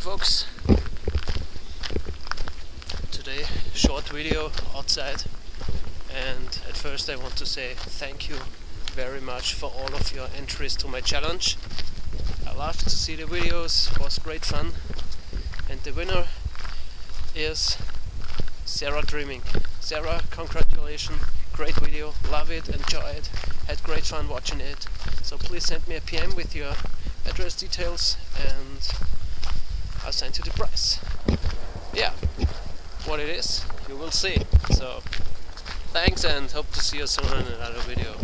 folks, today short video outside, and at first I want to say thank you very much for all of your entries to my challenge. I loved to see the videos, it was great fun, and the winner is Sarah Dreaming. Sarah, congratulations, great video, love it, enjoy it, had great fun watching it. So please send me a PM with your address details and I'll send you the prize. Yeah, what it is, you will see. So thanks and hope to see you soon in another video.